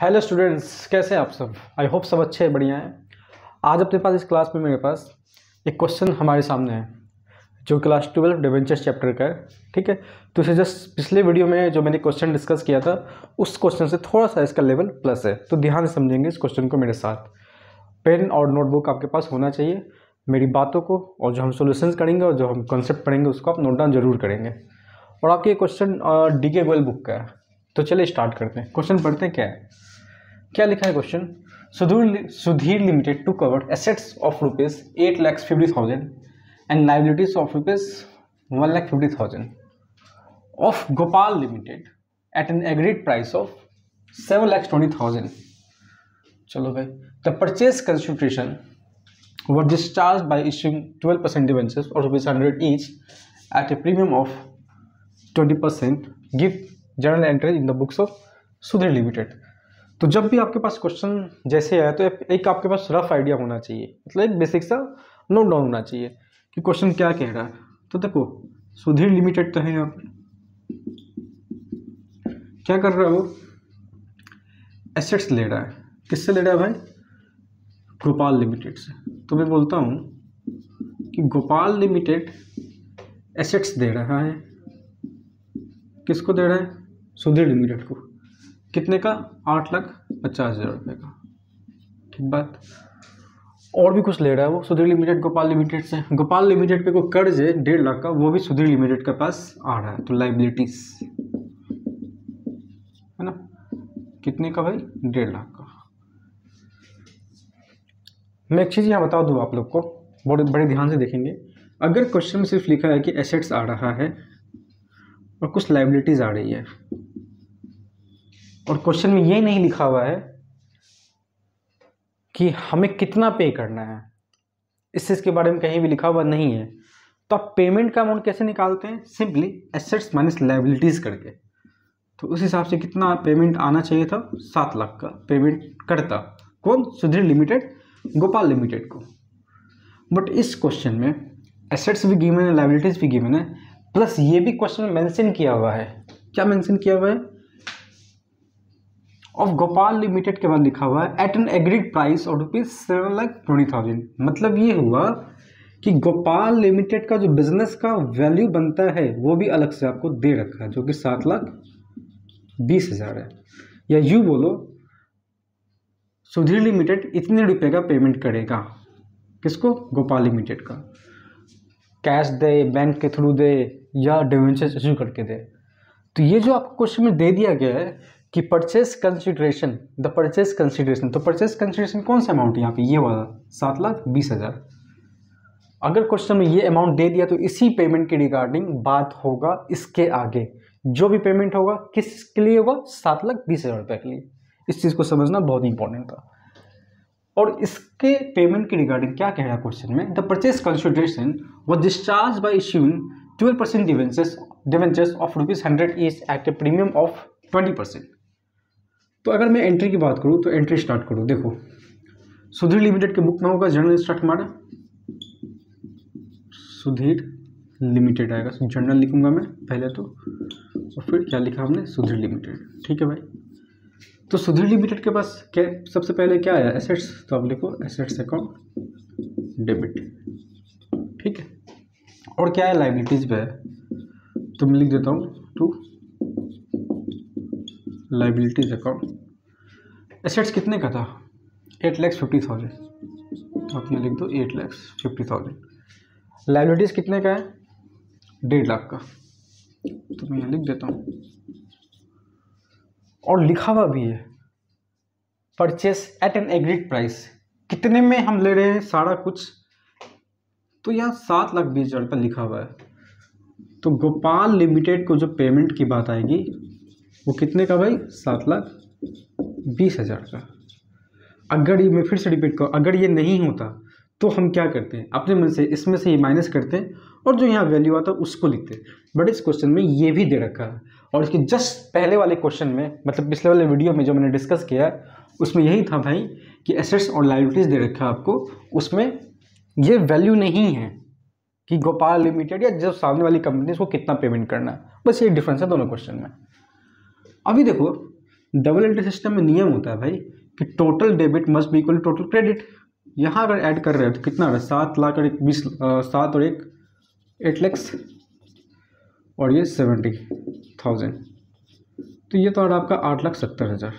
Hello students, कैसे हैं आप सब। आई होप सब अच्छे बढ़िया हैं। आज अपने पास इस क्लास में मेरे पास एक क्वेश्चन हमारे सामने है जो क्लास 12 डिवेंचर्स चैप्टर का है। ठीक है, तो इसे जस्ट पिछले वीडियो में जो मैंने क्वेश्चन डिस्कस किया था उस क्वेश्चन से थोड़ा सा इसका लेवल प्लस है, तो ध्यान से समझेंगे इस क्वेश्चन को मेरे साथ। पेन और नोटबुक आपके पास होना चाहिए। मेरी बातों को और जो हम सोल्यूशंस करेंगे और जो हम कॉन्सेप्ट पढ़ेंगे उसको आप नोट डाउन जरूर करेंगे। और आपके क्वेश्चन DK गोयल बुक का है, तो चलिए स्टार्ट करते हैं। क्वेश्चन पढ़ते हैं क्या लिखा है question. Sudhir limited to cover assets of ₹8,50,000 and liabilities of ₹1,50,000 of Gopal limited at an agreed price of ₹7,20,000। चलो भाई, the purchase consideration were discharged by issuing 12% debentures or ₹100 each at a premium of 20%. Give journal entry in the books of Sudhir limited. तो जब भी आपके पास question जैसे आया तो एक आपके पास रफ आइडिया होना चाहिए, मतलब एक बेसिक सा नोट डाउन होना चाहिए कि क्वेश्चन क्या कह रहा है। तो देखो, सुधीर लिमिटेड तो है यहाँ पे, क्या कर रहा है वो, एसेट्स ले रहा है। किससे ले रहा है भाई? गोपाल लिमिटेड से। तो मैं बोलता हूँ कि गोपाल लिमिटेड एसेट्स दे रहा है। किसको दे रहा है? सुधीर लिमिटेड को। कितने का? 8,50,000 रुपये का। ठीक बात। और भी कुछ ले रहा है वो सुधीर लिमिटेड गोपाल लिमिटेड से। गोपाल लिमिटेड पे कोई कर्ज है 1.5 लाख का, वो भी सुधीर लिमिटेड के पास आ रहा है, तो लाइबिलिटीज है ना। कितने का भाई? 1.5 लाख का। मैं एक चीज़ यहाँ बता दूँ आप लोग को, बड़े ध्यान से देखेंगे। अगर क्वेश्चन में सिर्फ लिखा है कि एसेट्स आ रहा है और कुछ लाइबिलिटीज आ रही है, और क्वेश्चन में ये नहीं लिखा हुआ है कि हमें कितना पे करना है, इस चीज़ के बारे में कहीं भी लिखा हुआ नहीं है, तो आप पेमेंट का अमाउंट कैसे निकालते हैं? सिंपली एसेट्स माइनस लाइबिलिटीज करके। तो उस हिसाब से कितना पेमेंट आना चाहिए था? 7 लाख का पेमेंट करता कौन? सुधीर लिमिटेड गोपाल लिमिटेड को। बट इस क्वेश्चन में एसेट्स भी गिवन है, लाइबिलिटीज भी गिवन है, प्लस ये भी क्वेश्चन में मेंशन किया हुआ है। क्या मेंशन किया हुआ है? ऑफ गोपाल लिमिटेड के बाद लिखा हुआ है at an agreed price of ₹7,20,000। मतलब ये हुआ कि गोपाल लिमिटेड का जो बिजनेस का वैल्यू बनता है वो भी अलग से आपको दे रखा है, जो कि 7,20,000 है। या यूँ बोलो, सुधीर लिमिटेड इतने रुपए का पेमेंट करेगा। किसको? गोपाल लिमिटेड का। कैश दे, बैंक के थ्रू दे, या डिवेंचर्स इशू करके दे। तो ये जो आपको क्वेश्चन में दे दिया गया है कि purchase consideration, the purchase consideration, तो परचेज कंसिडरेशन कौन सा अमाउंट है यहाँ पे? ये वाला 7,20,000। अगर क्वेश्चन में ये अमाउंट दे दिया तो इसी पेमेंट के रिगार्डिंग बात होगा। इसके आगे जो भी पेमेंट होगा किसके लिए होगा? 7,20,000 रुपये के लिए। इस चीज़ को समझना बहुत इंपॉर्टेंट था। और इसके पेमेंट के रिगार्डिंग क्या कह रहा है क्वेश्चन में? The purchase consideration was discharge by issuing 12% debentures of ₹100 each eight A premium of 20%। तो अगर मैं एंट्री की बात करूँ तो एंट्री स्टार्ट करूँ। देखो, सुधीर लिमिटेड के बुक में होगा जर्नल स्टार्ट हमारा, सुधीर लिमिटेड आएगा, जर्नल लिखूंगा मैं पहले तो, और फिर क्या लिखा हमने? सुधीर लिमिटेड। ठीक है भाई। तो सुधीर लिमिटेड के पास क्या सबसे पहले क्या आया? एसेट्स। तो आप लिखो एसेट्स अकाउंट डेबिट। ठीक है। और क्या है? लाइबिलिटीज पे है, तो मैं लिख देता हूँ टू लाइबिलिटीज अकाउंट। एसेट्स कितने का था? 8,50,000। तो आप ये लिख दो 8,50,000। लाइबिलिटीज कितने का है? 1.5 लाख का। तो मैं यहाँ लिख देता हूँ, और लिखा हुआ भी है purchase at an agreed price. कितने में हम ले रहे हैं सारा कुछ? तो यहाँ 7,20,000 रुपये लिखा हुआ है। तो गोपाल लिमिटेड को जो पेमेंट की बात आएगी वो कितने का भाई? 7,20,000 का। अगर ये, मैं फिर से रिपीट करूँ, अगर ये नहीं होता तो हम क्या करते हैं? अपने मन से इसमें से ये माइनस करते हैं और जो यहाँ वैल्यू आता है उसको लिखते हैं। बट इस क्वेश्चन में ये भी दे रखा है, और इसके जस्ट पहले वाले क्वेश्चन में, मतलब पिछले वाले वीडियो में जो मैंने डिस्कस किया उसमें यही था भाई कि एसेट्स और लायबिलिटीज दे रखा है आपको, उसमें ये वैल्यू नहीं है कि गोपाल लिमिटेड या जो सामने वाली कंपनी को कितना पेमेंट करना है। बस ये डिफरेंस है दोनों क्वेश्चन में। अभी देखो, डबल एंट्री सिस्टम में नियम होता है भाई कि total debit must be equal to total credit. यहाँ अगर ऐड कर रहे हो तो कितना है, 7 लाख और 7 और 1 8 लाख और ये 70,000, तो ये तो और आपका 8,70,000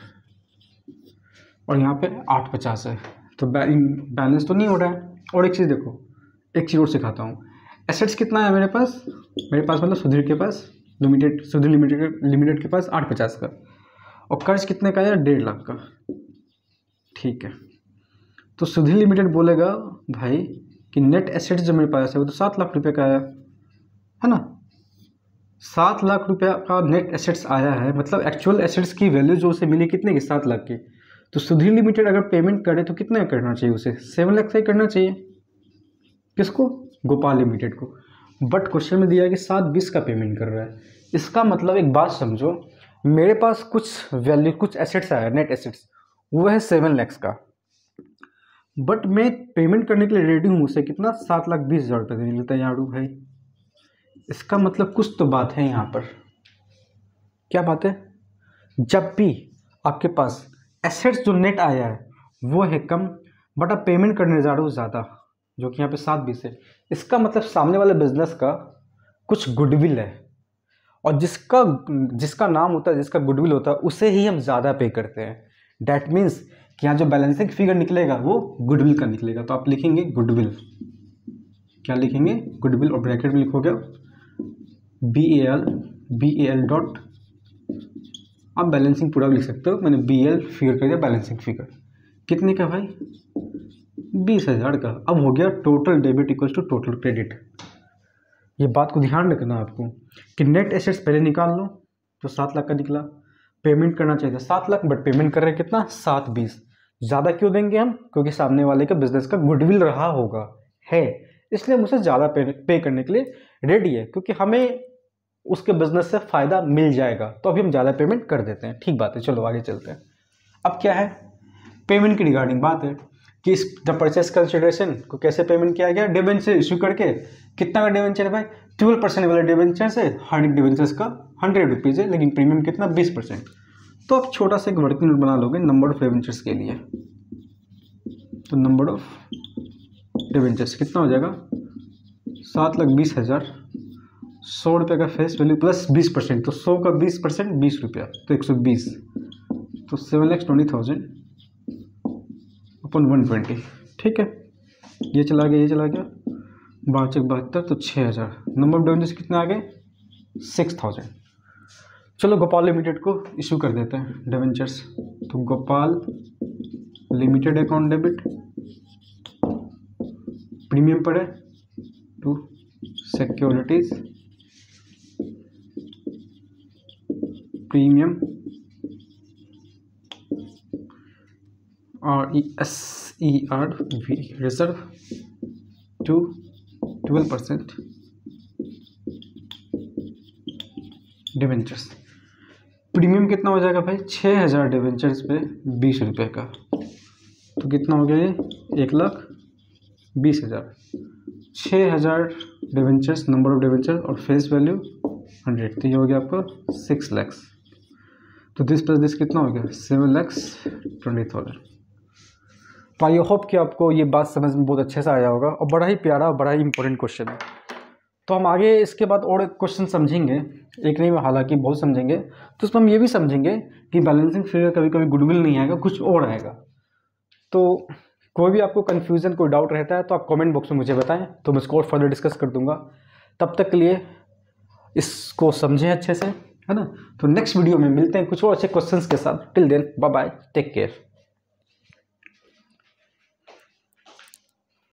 और यहाँ पे 850 है, तो बैलेंस तो नहीं हो रहा है। और एक चीज़ देखो, एक चीज़ और सिखाता हूँ। एसेट्स कितना है मेरे पास मतलब सुधीर के पास सुधीर लिमिटेड के पास 850 का, और कर्ज कितने का है, 1.5 लाख का। ठीक है, तो सुधीर लिमिटेड बोलेगा भाई कि नेट एसेट्स जो मेरे पास है वो तो 7 लाख रुपए का है ना। 7 लाख रुपया का नेट एसेट्स आया है, मतलब एक्चुअल एसेट्स की वैल्यू जो उसे मिली कितने की, 7 लाख की। तो सुधीर लिमिटेड अगर पेमेंट करे तो कितने करना चाहिए उसे, 7 लाख से ही करना चाहिए। किसको, गोपाल लिमिटेड को। बट क्वेश्चन में दिया है कि 7/20 का पेमेंट कर रहा है। इसका मतलब एक बात समझो, मेरे पास कुछ वैल्यू कुछ एसेट्स आया नेट एसेट्स, वो है 7 लाख का, बट मैं पेमेंट करने के लिए रेडी हूँ उसे कितना, 7,20,000 रुपये देने के लिए तैयार हूँ भाई। इसका मतलब कुछ तो बात है यहाँ पर। क्या बात है, जब भी आपके पास एसेट्स जो नेट आया है वो है कम, बट आप पेमेंट करने जा रहे हो ज़्यादा, जो कि यहाँ पे 7/20 है, इसका मतलब सामने वाले बिजनेस का कुछ गुडविल है, और जिसका नाम होता है, जिसका गुडविल होता है, उसे ही हम ज़्यादा पे करते हैं। डैट मीन्स कि यहाँ जो बैलेंसिंग फिगर निकलेगा वो गुडविल का निकलेगा। तो आप लिखेंगे गुडविल, क्या लिखेंगे, गुडविल, और ब्रैकेट में लिखोगे BAL डॉट, आप बैलेंसिंग पूरा भी लिख सकते हो, मैंने BL फिगर कर दिया, बैलेंसिंग फिगर कितने का भाई, 20,000 का। अब हो गया total debit equals to total credit. ये बात को ध्यान रखना आपको कि नेट एसेट्स पहले निकाल लो, जो 7 लाख का निकला, पेमेंट करना चाहिए था 7 लाख, बट पेमेंट कर रहे हैं कितना, 7/20। ज़्यादा क्यों देंगे हम, क्योंकि सामने वाले का बिजनेस का गुडविल रहा होगा है, इसलिए हम उसे ज़्यादा पे करने के लिए रेडी है, क्योंकि हमें उसके बिजनेस से फ़ायदा मिल जाएगा, तो अभी हम ज़्यादा पेमेंट कर देते हैं। ठीक बात है, चलो आगे चलते हैं। अब क्या है, पेमेंट की रिगार्डिंग बात है कि इस द परचेस कंसिडरेशन को कैसे पेमेंट किया गया, डिबेंचर इशू करके। कितना का डिबेंचर है भाई, 12% वाला डिबेंचर से, हर एक डिबेंचर्स का 100 रुपीज़ है, लेकिन प्रीमियम कितना, 20%। तो आप छोटा सा एक वर्किंग नोट बना लोगे नंबर ऑफ डिबेंचर्स के लिए। तो नंबर ऑफ डिबेंचर्स कितना हो जाएगा, 7,20,000, 100 रुपये का फेस वैल्यू प्लस 20%, तो 100 का 20% 20 रुपया, तो 120, तो 7,20,000 अपन 120। ठीक है, ये चला गया 72, तो 6,000। नंबर ऑफ डिबेंचर्स कितने आ गए, 6,000। चलो गोपाल लिमिटेड को इशू कर देते हैं डिबेंचर्स। तो Gopal limited account debit, premium पड़े to securities, premium RESERV reserve to 12% debentures. Premium कितना हो जाएगा भाई, 6,000 डिबेंचर्स पे 20 रुपये का, तो कितना हो गया ये, 1,20,000। 6,000 डिबेंचर्स, नंबर ऑफ डिबेंचर और फेस वैल्यू 100, तो ये हो गया आपका 6 लाख। तो दिस प्लस दिस कितना हो गया, 7,20,000। तो आई होप कि आपको ये बात समझ में बहुत अच्छे से आया होगा, और बड़ा ही प्यारा, बड़ा ही इंपॉर्टेंट क्वेश्चन है। तो हम आगे इसके बाद और एक क्वेश्चन समझेंगे, एक नहीं हालांकि बहुत समझेंगे। तो उसमें हम ये भी समझेंगे कि बैलेंसिंग फिगर कभी कभी गुडविल नहीं आएगा, कुछ और आएगा। तो कोई भी आपको कन्फ्यूज़न, कोई डाउट रहता है तो आप कमेंट बॉक्स में मुझे बताएं, तो मैं इसको और फर्दर डिस्कस कर दूंगा। तब तक के लिए इसको समझें अच्छे से, है ना। तो नेक्स्ट वीडियो में मिलते हैं कुछ और अच्छे क्वेश्चंस के साथ। Till then bye bye, take care.